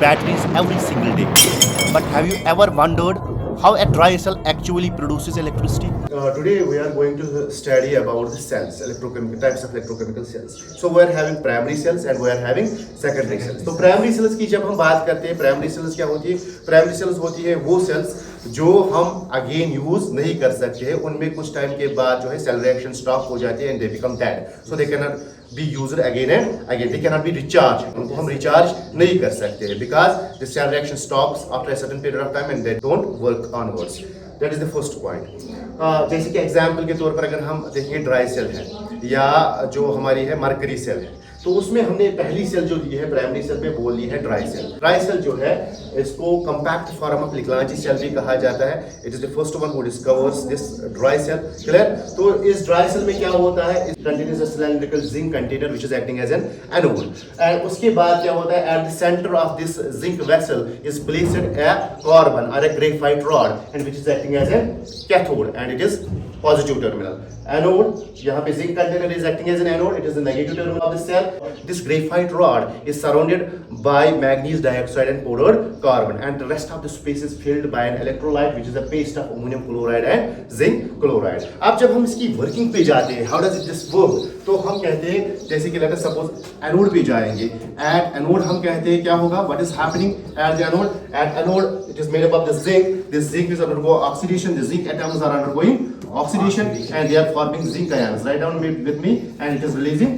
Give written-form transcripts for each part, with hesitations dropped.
batteries every single day. But have you ever wondered how a dry cell actually produces electricity? Today we are going to study about the cells, types of electrochemical cells. So we are having primary cells and we are having secondary cells. तो primary cells की जब हम बात करते हैं, primary cells क्या होती है? Primary cells होती है वो cells जो हम अगेन यूज नहीं कर सकते हैं, उनमें कुछ टाइम के बाद जो है सेल रिएक्शन स्टॉप हो जाती है and they become dead, so they can not be used again and again, they can not be recharge, उनको हम रिचार्ज नहीं कर सकते हैं because the cell reaction stops after a certain period of time and they don't work onwards. That is the first point. जैसे कि example के तौर पर अगर हम देखेंगे ड्राई सेल है या जो हमारी है मरकरी सेल है, तो उसमें हमने पहली सेल जो ली है प्राइमरी सेल में वो ली है ड्राई सेल. ड्राई सेल जो है इसको compact form of Leclanche cell भी कहा जाता है. It is the first one who discovers this dry cell. Clear? तो इस ड्राई सेल में क्या होता है, it contains a cylindrical zinc container which is acting as an anode. And उसके बाद क्या होता है, at the centre of this zinc vessel is placed a carbon और a graphite rod and which is acting as N cathode and it is positive terminal. Anode, यहाँ पे zinc container is acting as an anode, it is the negative terminal of the cell. This graphite rod is surrounded by manganese dioxide and powdered carbon, and the rest of the space is filled by an electrolyte which is a paste of ammonium chloride and zinc chloride. अब जब हम इसकी working पे जाते हैं, how does it this work? तो हम कहते हैं जैसे कि लेट अस सपोज एनोड पे जाएंगे. एट एनोड हम कहते हैं क्या होगा, what is happening at the anode? At anode it is made up of the zinc. This zinc is undergo oxidation. The zinc atoms are undergoing oxidation and they are forming zinc ions. Write down with me, and it is releasing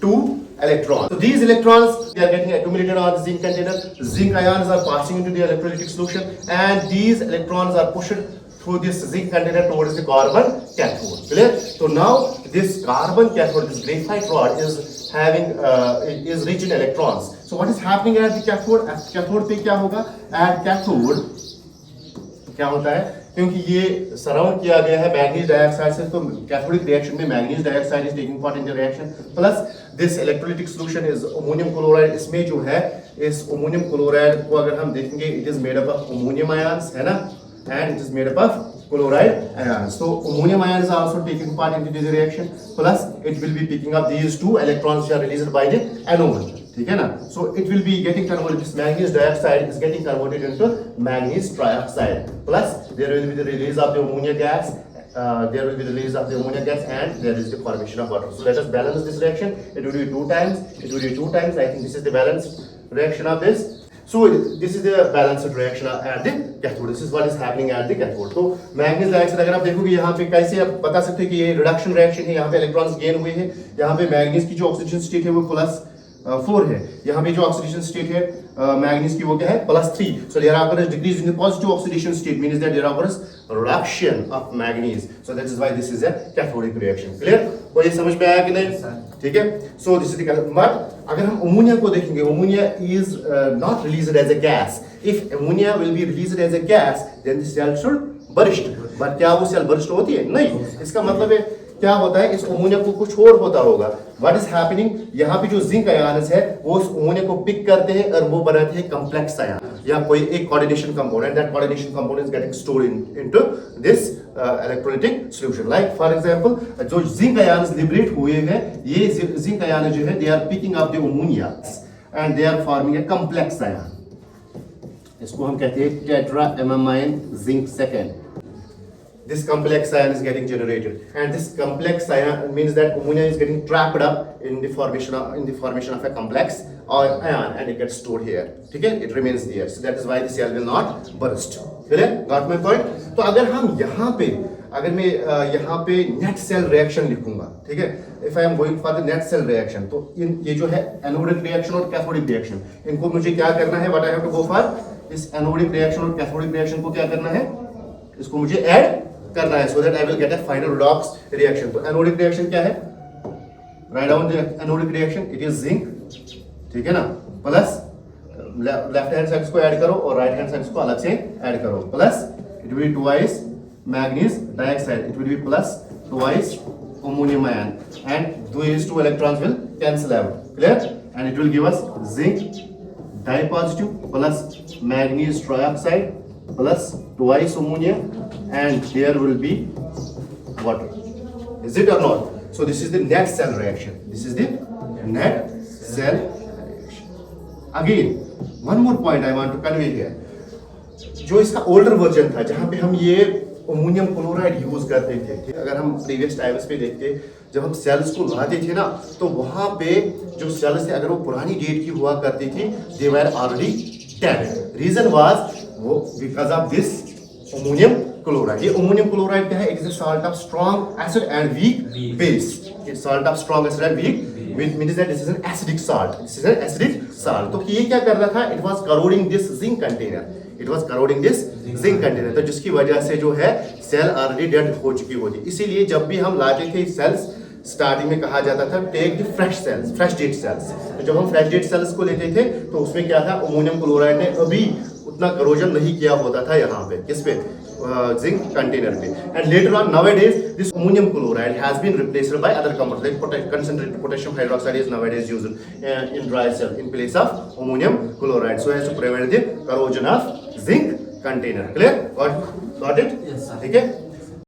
2 electrons. So these electrons, they are getting accumulated on the zinc container. Zinc ions are passing into the electrolytic solution and these electrons are pushed through this zinc container towards the carbon cathode. Clear? So now this carbon cathode, this graphite rod is having is rich in electrons. So what is happening at the cathode? At cathode पे क्या होगा? At cathode क्या होता है, क्योंकि ये surround किया गया है मैंगनीज डाइऑक्साइड से, तो कैथोडिक रिएक्शन में manganese dioxide is taking part in the reaction plus this electrolytic solution is ammonium chloride. इसमें जो है इस अमोनियम क्लोराइड को अगर हम देखेंगे, it is made up of ammonium ions, है ना, and it is made up of chloride ions. So ammonium ion is also taking part into this reaction, plus it will be picking up these 2 electrons which are released by the anode. ठीक है ना? So it will be getting converted. This manganese dioxide is getting converted into manganese trioxide. Plus there will be the release of the ammonia gas. There will be the release of the ammonia gas and there is the formation of water. So let us balance this reaction. It will be 2 times. It will be 2 times. I think this is the balanced reaction of this. So this is the balanced reaction at the cathode. This is what is happening at the cathode. तो manganese dioxide अगर आप देखोगे यहाँ पे कैसे आप बता सकते हैं कि ये रिडक्शन रिएक्शन है. यहाँ पे इलेक्ट्रॉन्स गेन हुए हैं. यहाँ पे मैंगनीज की जो ऑक्सीडेशन स्टेट है वो +4 है. यहाँ पे जो ऑक्सीडेशन स्टेट है मैंगनीज की वो क्या है, +3. So there occurs decrease in the positive oxidation state, means that there occurs reduction of manganese. So that is why this is a cathodic reaction. Clear? वो ये समझ में आया कि नहीं? ठीक है. So this is the but अगर हम अमोनिया को देखेंगे, ammonia is not released as a gas. If ammonia will be released as a gas, then the cell should burst. But क्या वो सेल burst होती है? नहीं. इसका मतलब है क्या होता है, इस अमोनिया को कुछ और होता होगा. What is happening? यहाँ पे जो जिंक आयंस है वो उस अमोनिया को पिक करते हैं और वो बनाते हैं कॉम्प्लेक्स आयन या कोई एक coordination component. That coordination component is getting stored into this electrolytic solution. Like for example जो जिंक आयंस लिबरेट हुए हैं, ये जिंक आयन जो है they are picking up the ammonia and they are forming a complex ion. इसको हम कहते हैं tetraamine zinc second. This complex ion is getting generated, and this complex ion means that ammonia is getting trapped up in the formation of a complex ion, and it gets stored here. ठीक है? It remains there. So that is why the cell will not burst. Clear? Got my point? तो अगर हम यहाँ पे मैं यहाँ पे नेट सेल रिएक्शन लिखूंगा, ठीक है, if I am going for the net cell reaction, तो ये जो है एनोडिक रिएक्शन और कैथोडिक रिएक्शन, इनको मुझे क्या करना है, what I have to go for, इस एनोडिक रिएक्शन और कैथोडिक रिएक्शन को क्या करना है, इसको मुझे ऐड करना है, so that I will get a final redox reaction. तो एनोडिक रिएक्शन क्या है, write down the anodic reaction, it is zinc, ठीक है ना, प्लस लेफ्ट हैंड साइड को ऐड करो और राइट हैंड साइड को अलग से ऐड करो, plus it will be twice manganese dioxide, it will be plus twice ammonium ion, and these 2 electrons will cancel out. Clear? And it will give us zinc dipositive plus manganese trioxide plus twice ammonia, and there will be water. Is it or not? So this is the net cell reaction. This is the net cell reaction. Again one more point I want to convey here, जो इसका older version था जहां पे हम ये ammonium chloride use करते थे, अगर हम प्रीवियस टाइम्स पे देखते जब हम सेल्स को लाते थे ना, तो वहां पे जो सेल्स थे अगर वो पुरानी डेट की हुआ करती थी, they were already dead. Reason was वो because of this ammonium chloride. ये अमोनियम क्लोराइड क्या है? It is a salt of strong acid and weak base. It's salt of strong acid and weak means that this is an acidic salt. This is an acidic salt. तो ये क्या कर रहा था? It was corroding this zinc container. It was corroding this zinc container. तो जिसकी वजह से जो है सेल ऑलरेडी डेड हो चुकी होती। इसीलिए जब भी हम लाते थे सेल्स, स्टार्टिंग में कहा जाता था take the fresh cells, fresh dead cells. तो जब हम फ्रेश डेड सेल्स को लेते थे तो उसमें क्या था? अमोनियम क्लोराइड ने अभी उतना करोजन नहीं किया होता था यहाँ पे, किस पे? जिंक कंटेनर पे। And later on nowadays this ammonium chloride has been replaced by other compounds like concentrated potassium hydroxide is nowadays used in dry cell in place of ammonium chloride, so as to prevent the corrosion of zinc container. Clear? Got it? Yes, sir. ठीक है।